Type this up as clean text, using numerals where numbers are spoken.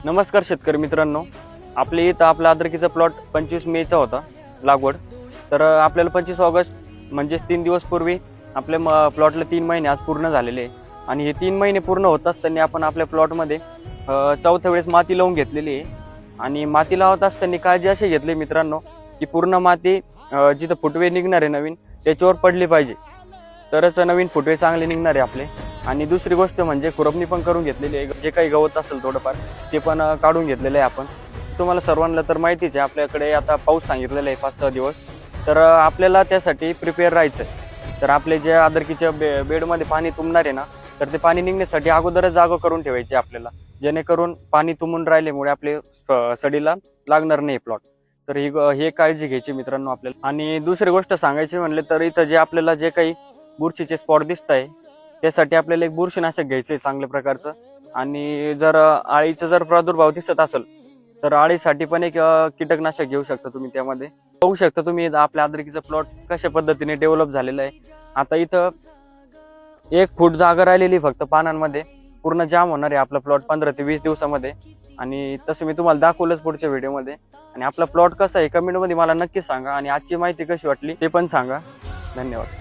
नमस्कार शेतकरी मित्रांनो, आपल्या इथं आपला अद्रकीचा प्लॉट 25 मेचा होता लागवड. तर आपल्याला 25 ऑगस्ट म्हणजेच 3 दिवस पूर्वी आपल्या प्लॉटला 3 महिने आज पूर्ण झालेले आहे. आणि हे 3 महिने पूर्ण होत असताना आपण आपल्या प्लॉटमध्ये चौथ्या वेळेस माती लावून घेतलेली आहे. आणि माती लावत असताना काळजी अशी घेतली मित्रांनो की पूर्ण माती जिथं फुटवे निघणार आहे नवीन त्याच्यावर पडली पाहिजे, तरच नवीन फुटवे चांगले निघणार आहे आपले. आणि दुसरी गोष्ट म्हणजे खुरपणी पण करून घेतलेली आहे. जे काही गवत असेल थोडंफार ते पण काढून घेतलेलं आहे आपण. तुम्हाला सर्वांना तर माहितीच आहे, आपल्याकडे आता पाऊस सांगितलेला आहे 5-6 दिवस. तर आपल्याला त्यासाठी प्रिपेअर राहायचं आहे. तर आपले जे अद्रकीच्या बेडमध्ये पाणी तुंबणार आहे ना, तर ते पाणी निघण्यासाठी अगोदरच जागा करून ठेवायची आपल्याला, जेणेकरून पाणी तुंबून राहिल्यामुळे आपले सडीला लागणार नाही प्लॉट. तर ही काळजी घ्यायची मित्रांनो आपल्याला. आणि दुसरी गोष्ट सांगायची म्हणले तर इथं जे आपल्याला जे काही बुरशीचे स्पॉट दिसत आहे त्यासाठी आपल्याला एक बुरशीनाशक घ्यायचं आहे चांगल्या प्रकारचं. आणि जर आळीचा जर प्रादुर्भाव दिसत असेल तर आळीसाठी पण एक कीटकनाशक घेऊ शकता तुम्ही. त्यामध्ये बघू शकता तुम्ही आपल्या अद्रकीचा प्लॉट कशा पद्धतीने डेव्हलप झालेला आहे. आता इथं 1 फूट जागा राहिलेली फक्त पानांमध्ये, पूर्ण जाम होणार आहे आपला प्लॉट 15 ते 20 दिवसामध्ये. आणि तसं मी तुम्हाला दाखवलंच पुढच्या व्हिडिओमध्ये. आणि आपला प्लॉट कसा आहे कमेंटमध्ये मला नक्की सांगा, आणि आजची माहिती कशी वाटली ते पण सांगा. धन्यवाद.